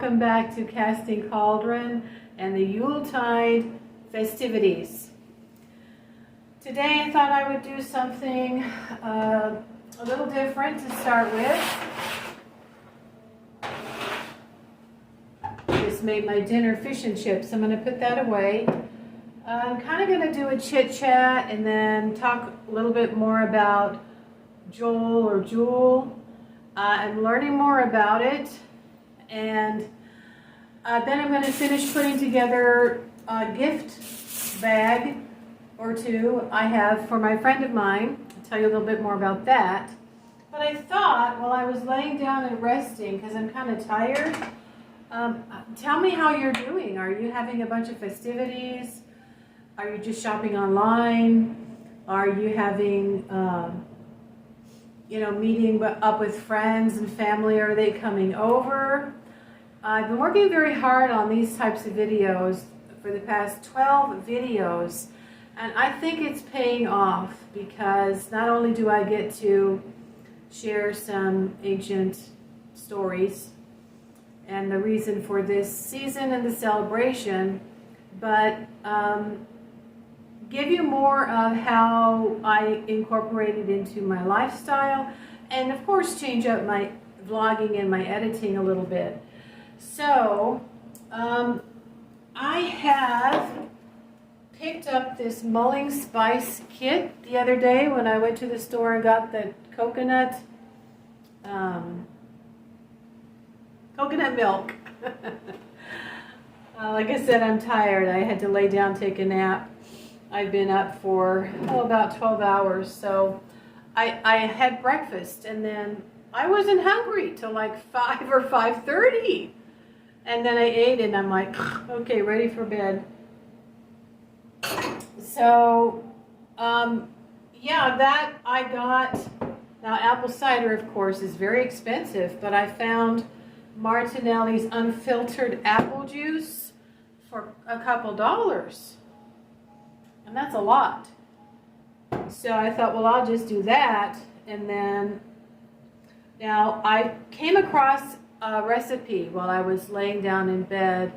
welcome back to Casting Cauldron and the Yuletide festivities. Today I thought I would do something a little different to start with. Just made my dinner fish and chips. I'm going to put that away. I'm kind of going to do a chit chat and then talk a little bit more about Joel or Jewel. I'm learning more about it, and then I'm going to finish putting together a gift bag or two I have for my friend of mine. I'll tell you a little bit more about that. But I thought while I was laying down and resting, because I'm kind of tired, tell me how you're doing. Are you having a bunch of festivities? Are you just shopping online? Are you having meeting up with friends and family? Are they coming over? I've been working very hard on these types of videos for the past 12 videos, and I think it's paying off because not only do I get to share some ancient stories and the reason for this season and the celebration, but give you more of how I incorporate it into my lifestyle, and of course change up my vlogging and my editing a little bit. So I have picked up this mulling spice kit the other day when I went to the store and got the coconut milk. Like I said, I'm tired. I had to lay down, take a nap. I've been up for about 12 hours, so I had breakfast, and then I wasn't hungry till like 5 or 5:30, and then I ate and I'm like, okay, ready for bed. So yeah, that I got. Now apple cider, of course, is very expensive, but I found Martinelli's unfiltered apple juice for a couple dollars. And that's a lot. So I thought, well, I'll just do that. And then, now I came across a recipe while I was laying down in bed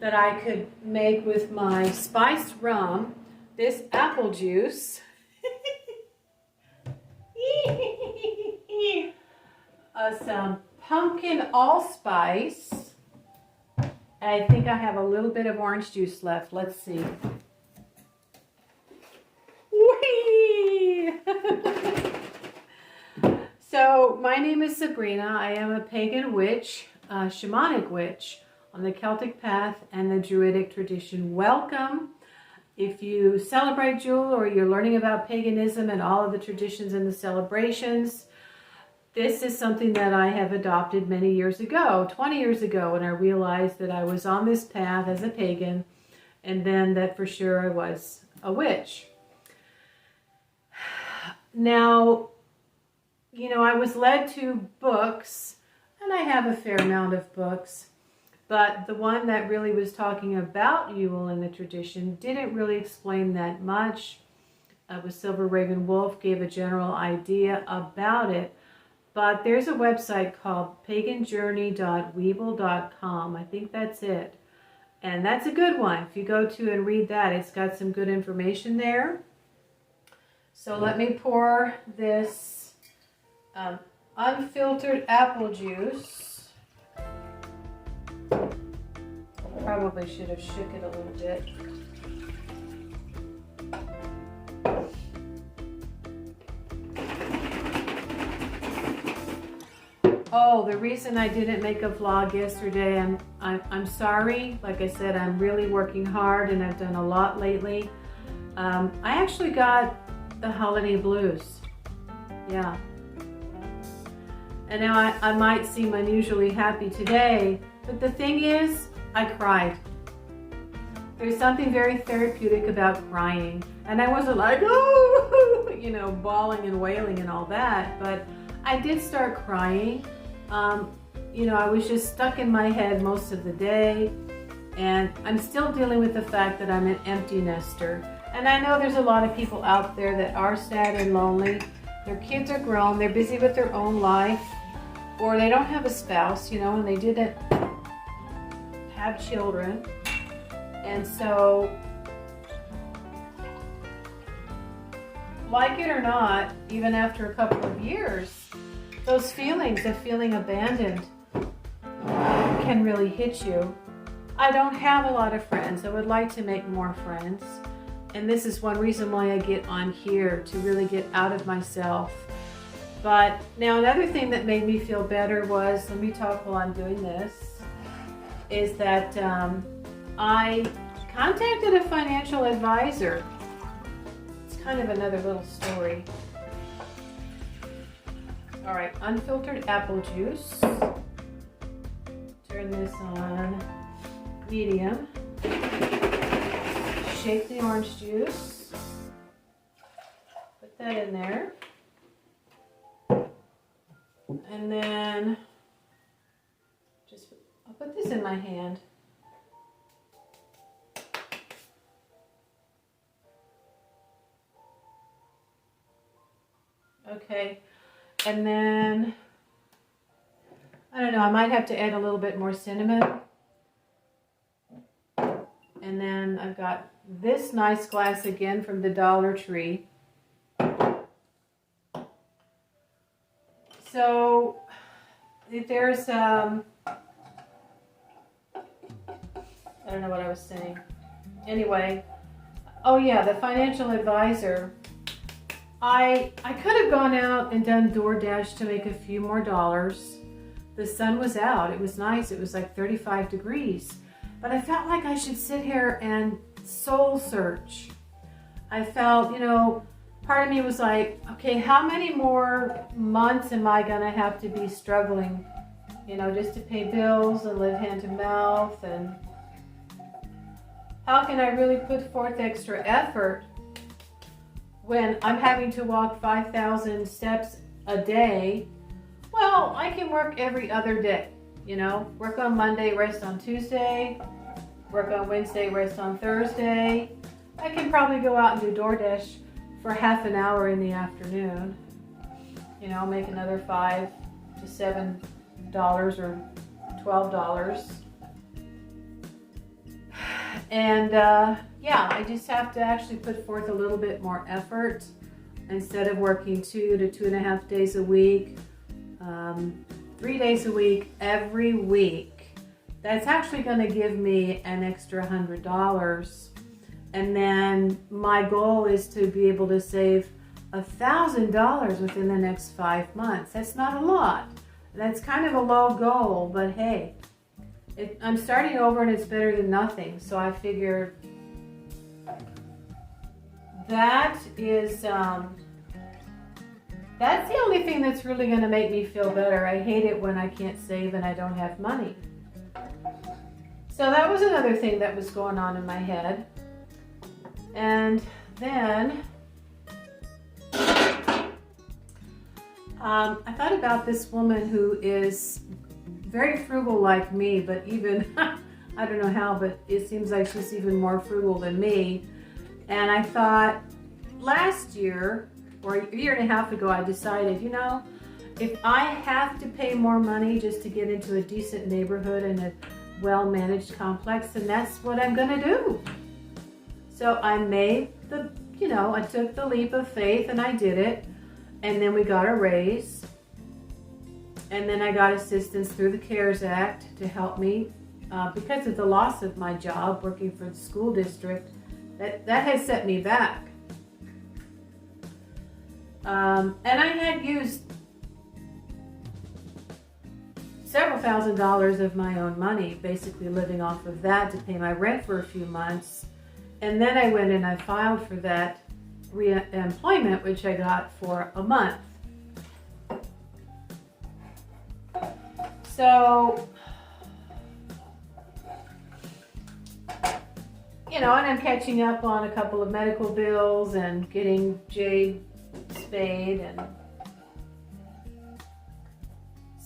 that I could make with my spiced rum, this apple juice, some pumpkin allspice. I think I have a little bit of orange juice left. Let's see. So my name is Sabrina. I am a pagan witch, a shamanic witch on the Celtic path and the Druidic tradition. Welcome. If you celebrate Jule or you're learning about paganism and all of the traditions and the celebrations, this is something that I have adopted many years ago, 20 years ago, when I realized that I was on this path as a pagan, and then that for sure I was a witch. Now, I was led to books, and I have a fair amount of books, but the one that really was talking about Yule and the tradition didn't really explain that much. It was Silver Raven Wolf, gave a general idea about it, but there's a website called paganjourney.weeble.com. I think that's it, and that's a good one. If you go to and read that, it's got some good information there. So let me pour this unfiltered apple juice. Probably should have shook it a little bit. Oh, the reason I didn't make a vlog yesterday, I'm sorry. Like I said, I'm really working hard and I've done a lot lately. I actually got the holiday blues. Yeah. And now I might seem unusually happy today, but the thing is, I cried. There's something very therapeutic about crying. And I wasn't like, oh, bawling and wailing and all that, but I did start crying. I was just stuck in my head most of the day, and I'm still dealing with the fact that I'm an empty nester. And I know there's a lot of people out there that are sad and lonely. Their kids are grown, they're busy with their own life, or they don't have a spouse, and they didn't have children. And so, like it or not, even after a couple of years, those feelings of feeling abandoned can really hit you. I don't have a lot of friends. I would like to make more friends. And this is one reason why I get on here, to really get out of myself. But now another thing that made me feel better was, let me talk while I'm doing this, is that I contacted a financial advisor. It's kind of another little story. All right, unfiltered apple juice. Turn this on medium. Shake the orange juice. Put that in there. And then I'll put this in my hand. Okay, and then, I don't know, I might have to add a little bit more cinnamon. And then I've got this nice glass again from the Dollar Tree. So there's, I don't know what I was saying. Anyway, oh yeah, the financial advisor. I could have gone out and done DoorDash to make a few more dollars. The sun was out. It was nice. It was like 35 degrees. But I felt like I should sit here and soul search. I felt, you know, part of me was like, okay, how many more months am I going to have to be struggling, you know, just to pay bills and live hand to mouth? And how can I really put forth extra effort when I'm having to walk 5,000 steps a day? Well, I can work every other day, you know, work on Monday, rest on Tuesday, work on Wednesday, rest on Thursday. I can probably go out and do DoorDash for half an hour in the afternoon, you know, make another $5 to $7 or $12. And yeah, I just have to actually put forth a little bit more effort instead of working 2 to 2.5 days a week, 3 days a week, every week. That's actually going to give me an extra $100. And then my goal is to be able to save $1,000 within the next 5 months. That's not a lot. That's kind of a low goal, but hey, I'm starting over and it's better than nothing. So I figure that is, that's the only thing that's really going to make me feel better. I hate it when I can't save and I don't have money. So that was another thing that was going on in my head. And then I thought about this woman who is very frugal like me, but even, I don't know how, but it seems like she's even more frugal than me. And I thought last year, or a year and a half ago, I decided, you know, if I have to pay more money just to get into a decent neighborhood and a well-managed complex, then that's what I'm gonna do. So I made the, you know, I took the leap of faith and I did it. And then we got a raise. And then I got assistance through the CARES Act to help me because of the loss of my job working for the school district. That has set me back. And I had used several $1,000s of my own money, basically living off of that to pay my rent for a few months. And then I went and I filed for that reemployment, which I got for a month. So, you know, and I'm catching up on a couple of medical bills and getting Jade spayed, and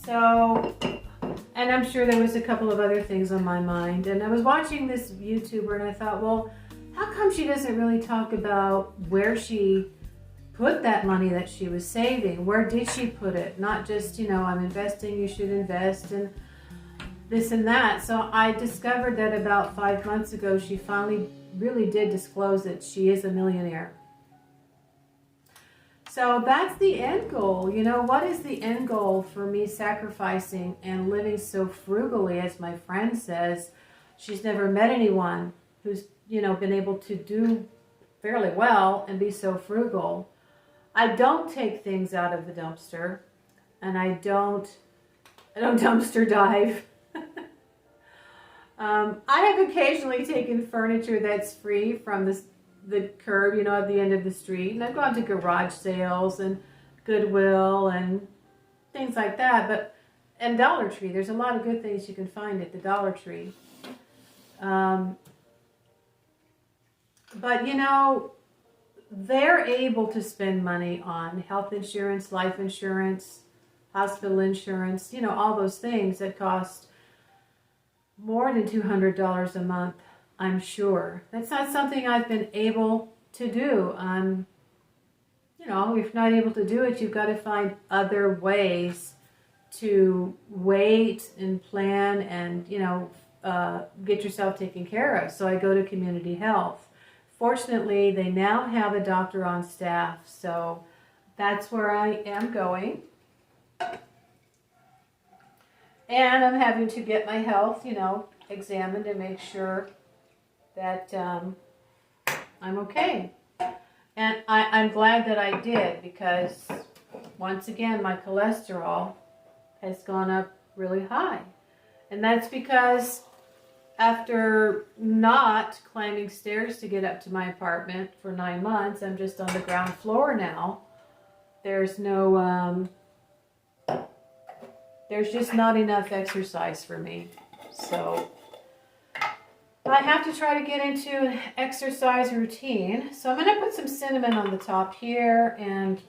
so, and I'm sure there was a couple of other things on my mind. And I was watching this YouTuber and I thought, well, how come she doesn't really talk about where she put that money that she was saving? Where did she put it? Not just, you know, I'm investing, you should invest. And this and that. So I discovered that about 5 months ago, she finally really did disclose that she is a millionaire. So that's the end goal. You know, what is the end goal for me sacrificing and living so frugally? As my friend says, she's never met anyone who's, you know, been able to do fairly well and be so frugal. I don't take things out of the dumpster, and I don't dumpster dive. I have occasionally taken furniture that's free from the curb, you know, at the end of the street. And I've gone to garage sales and Goodwill and things like that. And Dollar Tree, there's a lot of good things you can find at the Dollar Tree. But, you know, they're able to spend money on health insurance, life insurance, hospital insurance, you know, all those things that cost more than $200 a month, I'm sure. That's not something I've been able to do. You know, if you're not able to do it, you've got to find other ways to wait and plan and, you know, get yourself taken care of. So I go to community health. Fortunately, they now have a doctor on staff, so that's where I am going. And I'm having to get my health, you know, examined and make sure that I'm okay. And I'm glad that I did, because once again, my cholesterol has gone up really high. And that's because after not climbing stairs to get up to my apartment for 9 months, I'm just on the ground floor now. There's just not enough exercise for me. So I have to try to get into an exercise routine. So I'm going to put some cinnamon on the top here, and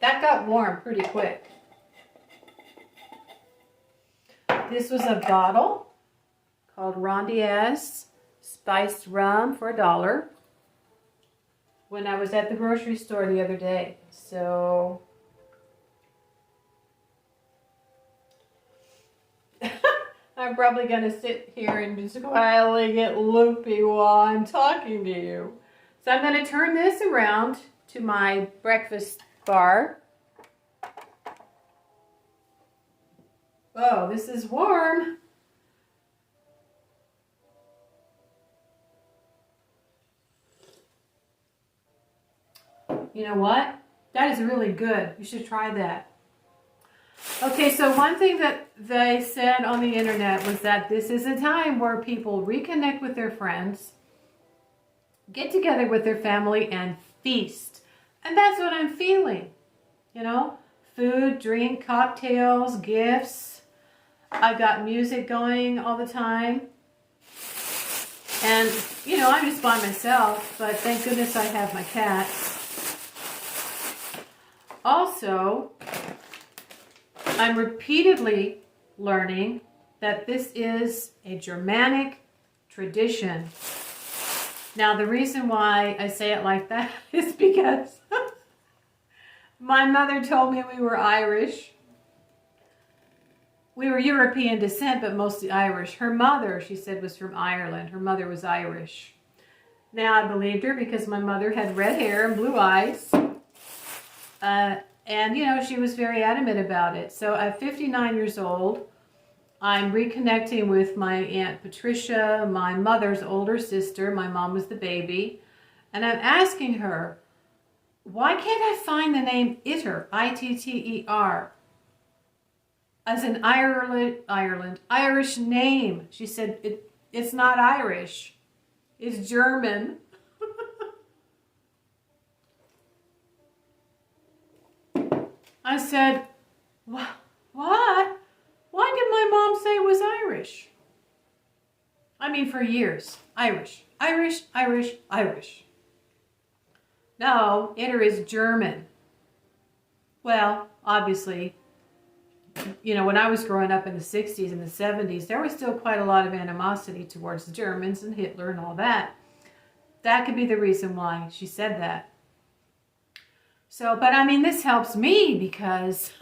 that got warm pretty quick. This was a bottle called Rondiez spiced rum for $1 when I was at the grocery store the other day. So I'm probably going to sit here and just quietly get loopy while I'm talking to you. So I'm going to turn this around to my breakfast bar. Oh, this is warm. You know what? That is really good. You should try that. Okay, so one thing that they said on the internet was that this is a time where people reconnect with their friends, get together with their family, and feast. And that's what I'm feeling. You know, food, drink, cocktails, gifts. I've got music going all the time. And, you know, I'm just by myself, but thank goodness I have my cats. Also, I'm repeatedly learning that this is a Germanic tradition. Now, the reason why I say it like that is because my mother told me we were Irish. We were European descent, but mostly Irish. Her mother, she said, was from Ireland. Her mother was Irish. Now, I believed her because my mother had red hair and blue eyes. And, you know, she was very adamant about it. So at 59 years old, I'm reconnecting with my Aunt Patricia, my mother's older sister. My mom was the baby. And I'm asking her, why can't I find the name Itter, I-T-T-E-R, as an Irish name? She said, it's not Irish. It's German. I said, what? Why did my mom say it was Irish? I mean, for years. Irish. No, Itter is German. Well, obviously, you know, when I was growing up in the 60s and the 70s, there was still quite a lot of animosity towards the Germans and Hitler and all that. That could be the reason why she said that. So, but I mean, this helps me because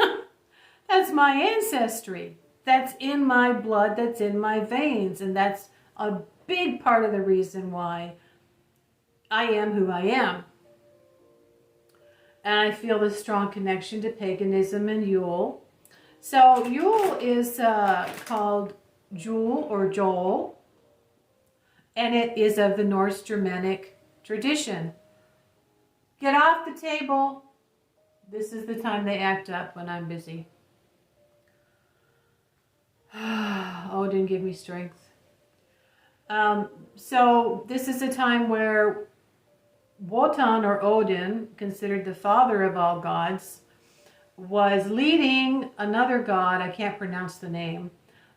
that's my ancestry. that's in my blood, that's in my veins, and that's a big part of the reason why I am who I am. And I feel this strong connection to paganism and Yule. So Yule is called Jule or Joel, and it is of the Norse Germanic tradition. Get off the table. This is the time they act up when I'm busy. Odin, give me strength. So this is a time where Wotan, or Odin, considered the father of all gods, was leading another god, I can't pronounce the name,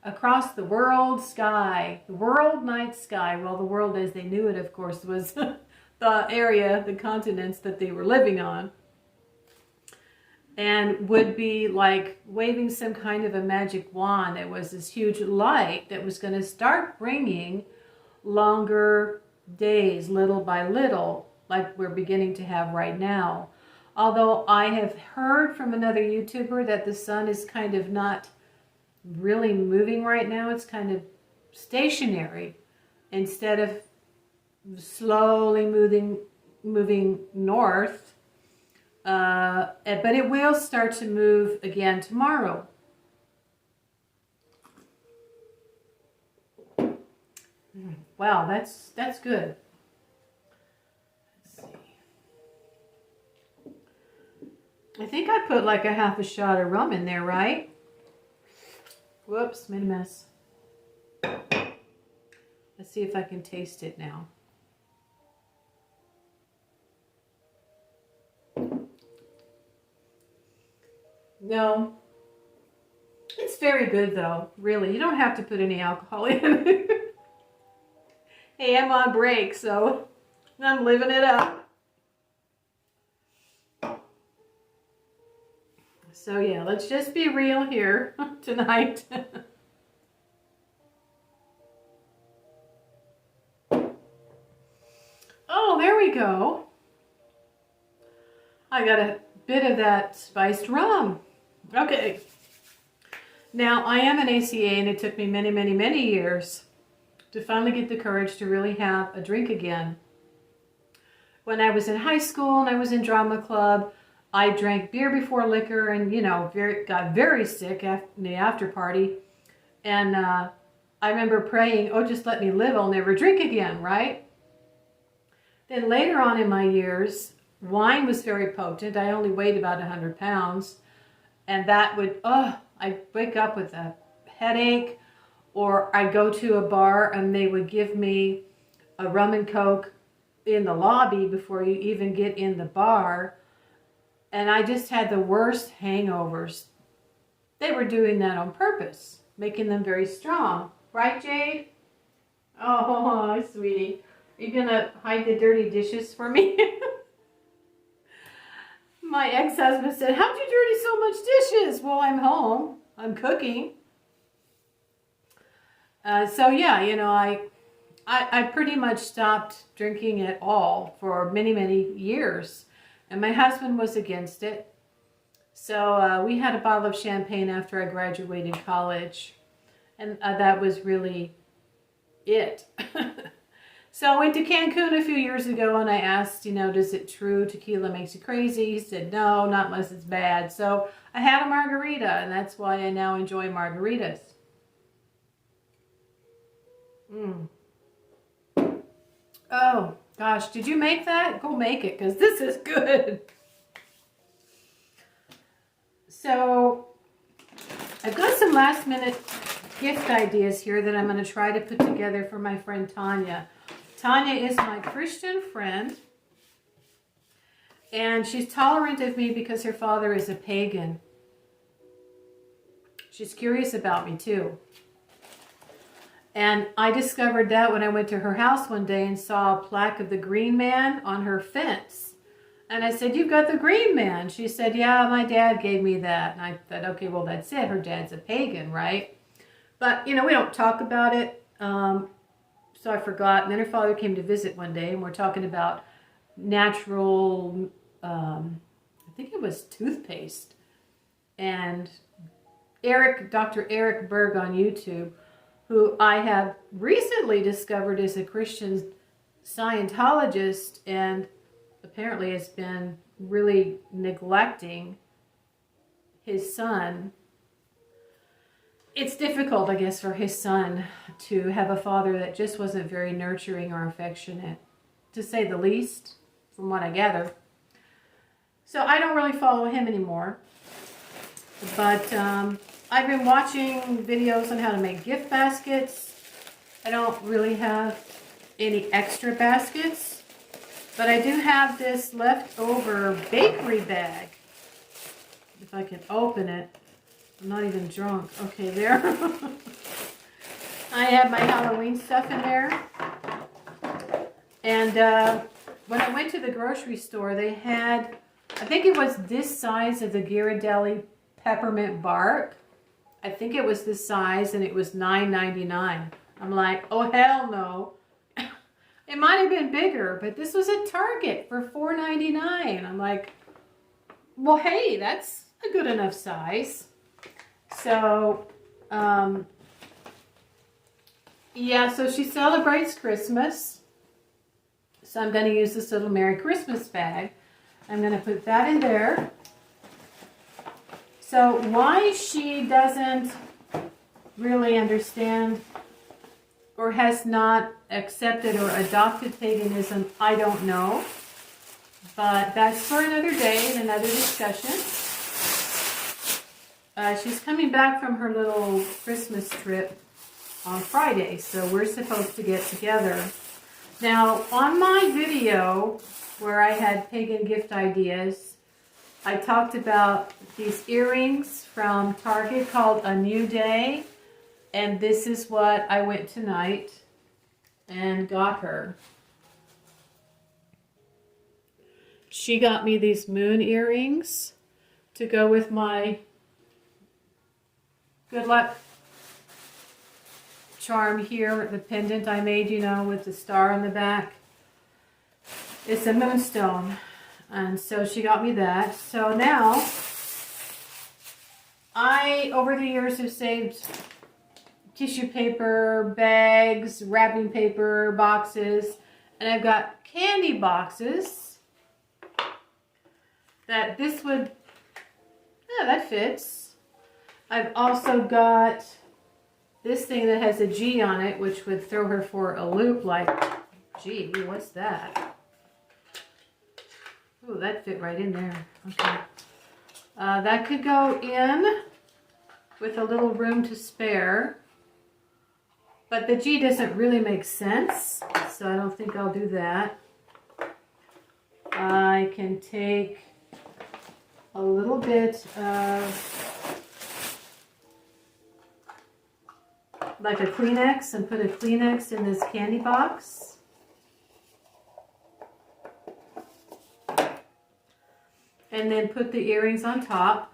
across the world sky, the world night sky. Well, the world as they knew it, of course, was the area, the continents that they were living on. And would be like waving some kind of a magic wand. It was this huge light that was going to start bringing longer days, little by little, like we're beginning to have right now. Although I have heard from another YouTuber that the sun is kind of not really moving right now. It's kind of stationary instead of slowly moving north. But it will start to move again tomorrow. Wow, that's good. Let's see. I think I put like a half a shot of rum in there, right? Whoops, made a mess. Let's see if I can taste it now. No, it's very good though, really. You don't have to put any alcohol in. Hey, I'm on break, so I'm living it up. So yeah, let's just be real here tonight. Oh, there we go. I got a bit of that spiced rum. Okay. Now, I am an ACA, and it took me many, many, many years to finally get the courage to really have a drink again. When I was in high school and I was in drama club, I drank beer before liquor and, you know, got very sick in the after party. And I remember praying, oh, just let me live, I'll never drink again, right? Then later on in my years, wine was very potent. I only weighed about 100 pounds. And that would, I'd wake up with a headache, or I'd go to a bar and they would give me a rum and coke in the lobby before you even get in the bar. And I just had the worst hangovers. They were doing that on purpose, making them very strong. Right, Jade? Oh, sweetie. Are you going to hide the dirty dishes for me? My ex-husband said, how'd you dirty so much dishes? Well, I'm home. I'm cooking. So yeah, you know, I pretty much stopped drinking at all for many, many years. And my husband was against it. So we had a bottle of champagne after I graduated college. And that was really it. So I went to Cancun a few years ago and I asked, you know, is it true tequila makes you crazy? He said, no, not unless it's bad. So I had a margarita, and that's why I now enjoy margaritas. Oh, gosh, did you make that? Go make it, because this is good. So I've got some last minute gift ideas here that I'm going to try to put together for my friend Tanya. Tanya is my Christian friend, and she's tolerant of me because her father is a pagan. She's curious about me too. And I discovered that when I went to her house one day and saw a plaque of the Green Man on her fence. And I said, you've got the Green Man. She said, yeah, my dad gave me that. And I thought, okay, well, that's it. Her dad's a pagan, right? But, you know, we don't talk about it. So I forgot. And then her father came to visit one day, and we're talking about natural, I think it was toothpaste. And Dr. Eric Berg on YouTube, who I have recently discovered is a Christian Scientologist and apparently has been really neglecting his son. It's difficult, I guess, for his son to have a father that just wasn't very nurturing or affectionate, to say the least, from what I gather. So I don't really follow him anymore. But I've been watching videos on how to make gift baskets. I don't really have any extra baskets, but I do have this leftover bakery bag. If I can open it. I'm not even drunk. Okay, there. I have my Halloween stuff in there. And when I went to the grocery store, they had, I think it was this size of the Ghirardelli peppermint bark. I think it was this size, and it was $9.99. I'm like, oh, hell no. It might have been bigger, but this was at Target for $4.99. I'm like, well, hey, that's a good enough size. So, yeah, so she celebrates Christmas. So I'm going to use this little Merry Christmas bag. I'm going to put that in there. So why she doesn't really understand or has not accepted or adopted paganism, I don't know. But that's for another day and another discussion. She's coming back from her little Christmas trip on Friday, so we're supposed to get together. Now, on my video where I had pagan gift ideas, I talked about these earrings from Target called A New Day, and this is what I went tonight and got her. She got me these moon earrings to go with my good luck charm here, the pendant I made, you know, with the star on the back. It's a moonstone. And so she got me that. So now, I, over the years, have saved tissue paper, bags, wrapping paper, boxes, and I've got candy boxes that this would, yeah, that fits. I've also got this thing that has a G on it, which would throw her for a loop like, gee, what's that? Ooh, that fit right in there. Okay. That could go in with a little room to spare. But the G doesn't really make sense, so I don't think I'll do that. I can take a little bit of like a Kleenex and put a Kleenex in this candy box. And then put the earrings on top.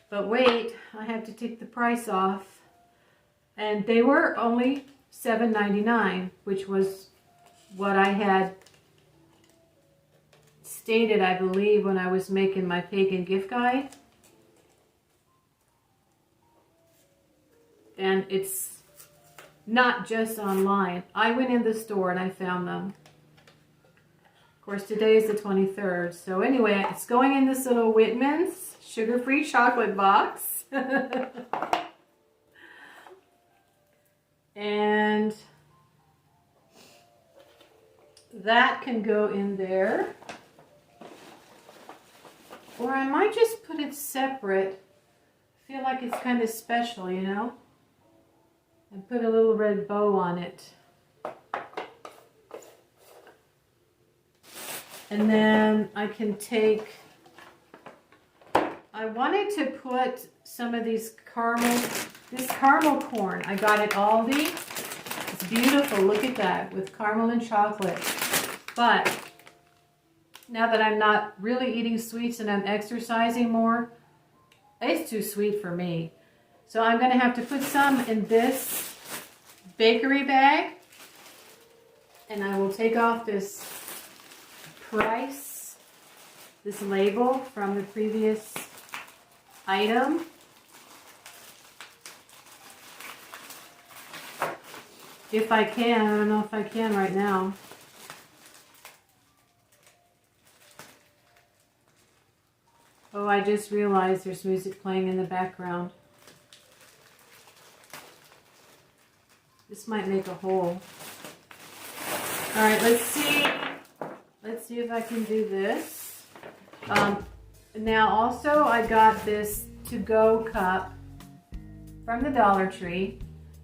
But wait, I have to take the price off. And they were only $7.99, which was what I had stated, I believe, when I was making my pagan gift guide. And it's not just online. I went in the store and I found them. Of course, today is the 23rd. So anyway, it's going in this little Whitman's sugar-free chocolate box. And that can go in there. Or I might just put it separate. I feel like it's kind of special, you know? And put a little red bow on it. And then I can take, I wanted to put some of these this caramel corn. I got at Aldi. It's beautiful, look at that, with caramel and chocolate. But now that I'm not really eating sweets and I'm exercising more, it's too sweet for me. So I'm going to have to put some in this bakery bag. And I will take off this price, this label from the previous item. If I can, I don't know if I can right now. Oh, I just realized there's music playing in the background. This might make a hole. All right, let's see. Let's see if I can do this. Now also I got this to-go cup from the Dollar Tree.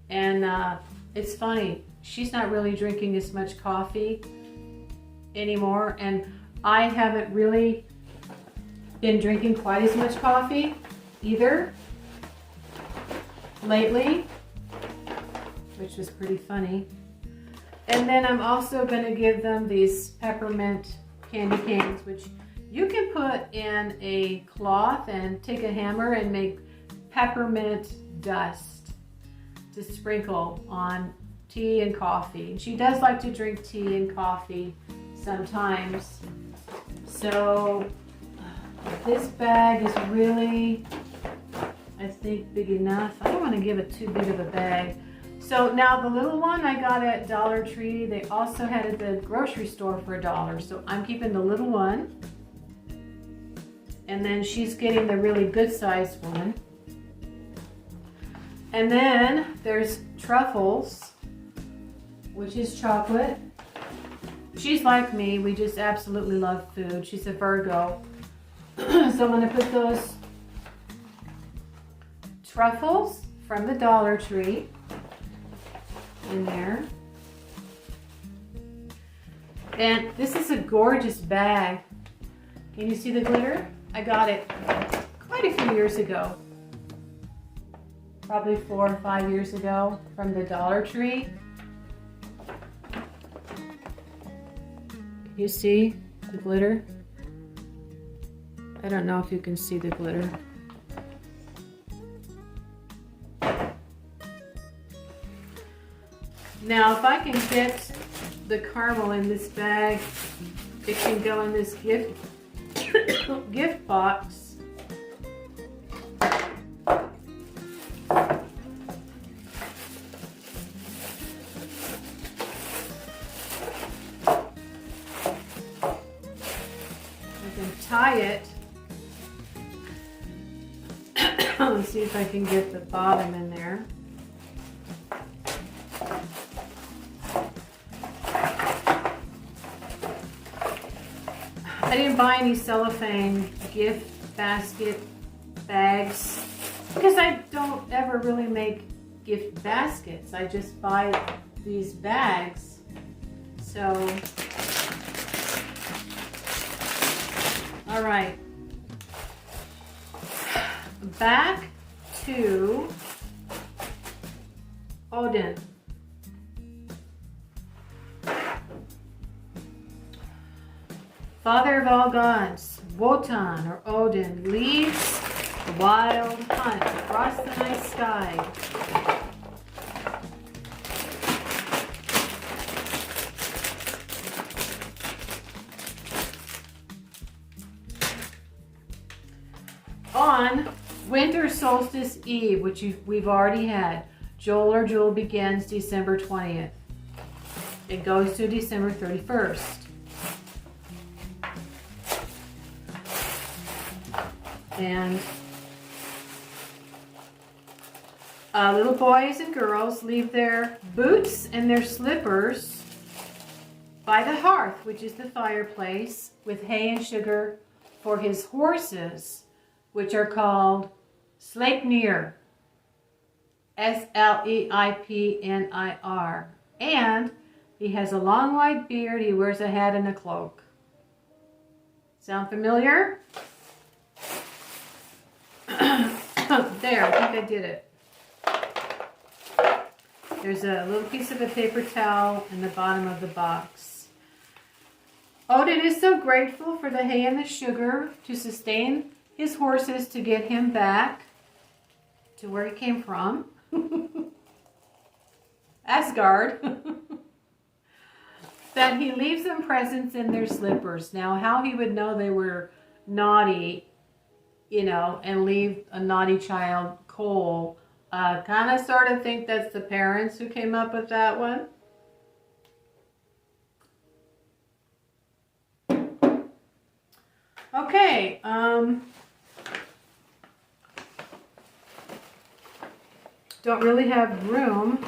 And it's funny, she's not really drinking as much coffee anymore. And I haven't really been drinking quite as much coffee either lately, which was pretty funny. And then I'm also going to give them these peppermint candy canes, which you can put in a cloth and take a hammer and make peppermint dust to sprinkle on tea and coffee. She does like to drink tea and coffee sometimes. So this bag is really, I think, big enough. I don't want to give it too big of a bag. So now the little one I got at Dollar Tree. They also had it at the grocery store for $1. So I'm keeping the little one. And then she's getting the really good sized one. And then there's Truffles, which is chocolate. She's like me. We just absolutely love food. She's a Virgo. So I'm going to put those Truffles from the Dollar Tree in there. And this is a gorgeous bag. Can you see the glitter? I got it quite a few years ago. Probably 4 or 5 years ago from the Dollar Tree. You see the glitter? I don't know if you can see the glitter. Now, if I can get the caramel in this bag, it can go in this gift box. Tie it. Let's see if I can get the bottom in there. I didn't buy any cellophane gift basket bags because I don't ever really make gift baskets. I just buy these bags. So all right, back to Odin. Father of all gods, Wotan or Odin leads the wild hunt across the night sky. On winter solstice eve, which we've already had, Yule or Odin begins December 20th. It goes to December 31st. And little boys and girls leave their boots and their slippers by the hearth, which is the fireplace, with hay and sugar for his horses, which are called Sleipnir, Sleipnir. And he has a long white beard, he wears a hat and a cloak. Sound familiar? There, I think I did it. There's a little piece of a paper towel in the bottom of the box. Odin is so grateful for the hay and the sugar to sustain his horses to get him back to where he came from. Asgard. That he leaves them presents in their slippers. Now, how he would know they were naughty, you know, and leave a naughty child coal Kind of sort of think that's the parents who came up with that one. Okay, don't really have room.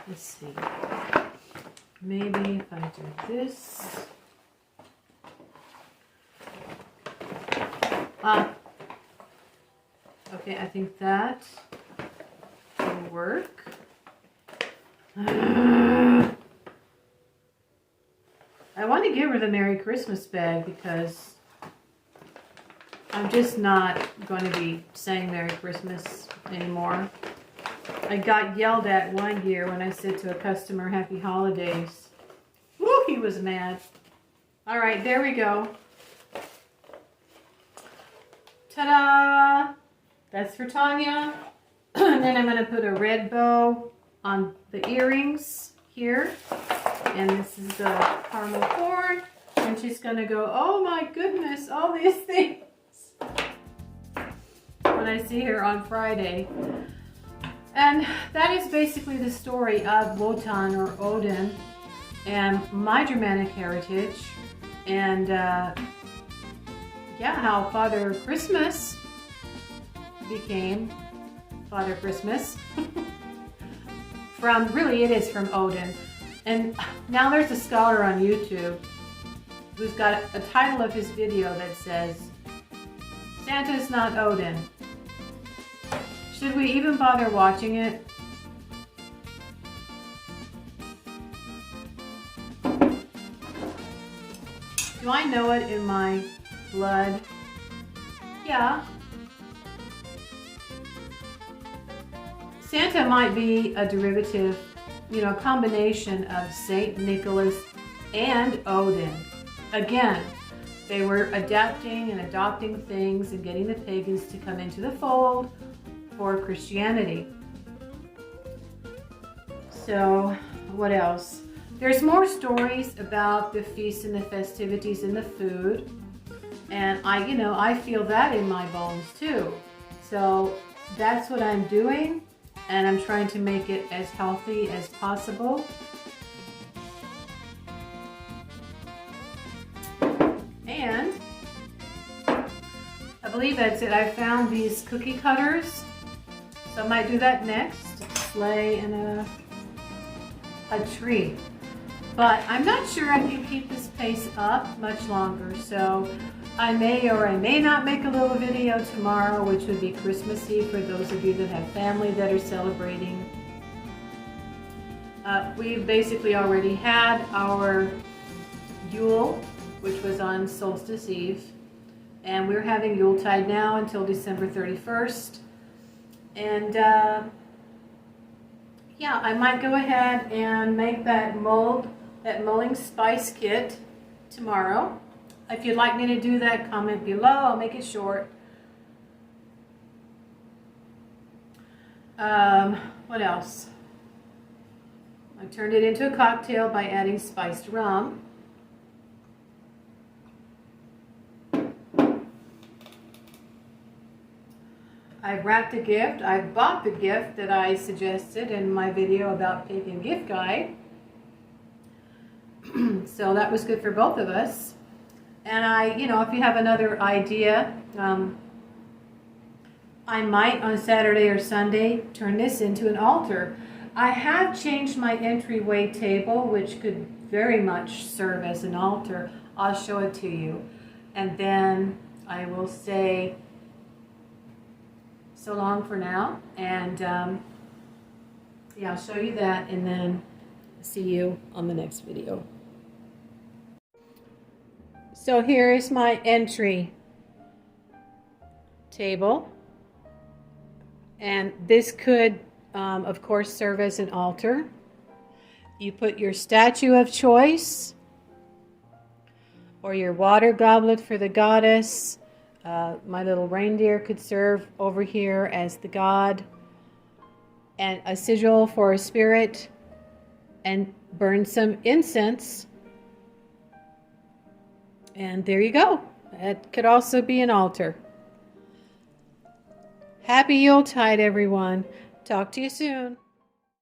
Let's see. Maybe if I do this. Okay, I think that will work. I want to give her the Merry Christmas bag because I'm just not going to be saying Merry Christmas anymore. I got yelled at one year when I said to a customer, Happy Holidays. Woo, he was mad. All right, there we go. Ta-da! That's for Tanya. And then I'm going to put a red bow on the earrings here. And this is the caramel corn. And she's going to go, oh my goodness, all these things. When I see her on Friday. And that is basically the story of Wotan or Odin and my Germanic heritage. And yeah, how Father Christmas became Father Christmas. Really it is from Odin. And now there's a scholar on YouTube who's got a title of his video that says, Santa's not Odin. Should we even bother watching it? Do I know it in my blood? Yeah. Santa might be a derivative, a combination of Saint Nicholas and Odin. Again, they were adapting and adopting things and getting the pagans to come into the fold for Christianity. So, what else? There's more stories about the feasts and the festivities and the food. And I feel that in my bones too. So, that's what I'm doing. And I'm trying to make it as healthy as possible. And I believe that's it. I found these cookie cutters. So I might do that next. Sleigh and a tree. But I'm not sure I can keep this pace up much longer. So I may or I may not make a little video tomorrow, which would be Christmas Eve for those of you that have family that are celebrating. We basically already had our Yule, which was on Solstice Eve. And we're having Yuletide now until December 31st. And yeah, I might go ahead and make that mulling spice kit tomorrow. If you'd like me to do that, comment below. I'll make it short. What else? I turned it into a cocktail by adding spiced rum. I've wrapped a gift. I bought the gift that I suggested in my video about Pagan Gift Guide. So that was good for both of us. And if you have another idea, I might on Saturday or Sunday turn this into an altar. I have changed my entryway table, which could very much serve as an altar. I'll show it to you. And then I will say so long for now. And yeah, I'll show you that and then see you on the next video. So here is my entry table, and this could of course serve as an altar. You put your statue of choice or your water goblet for the goddess. My little reindeer could serve over here as the god, and a sigil for a spirit, and burn some incense. And there you go. It could also be an altar. Happy Yuletide, everyone. Talk to you soon.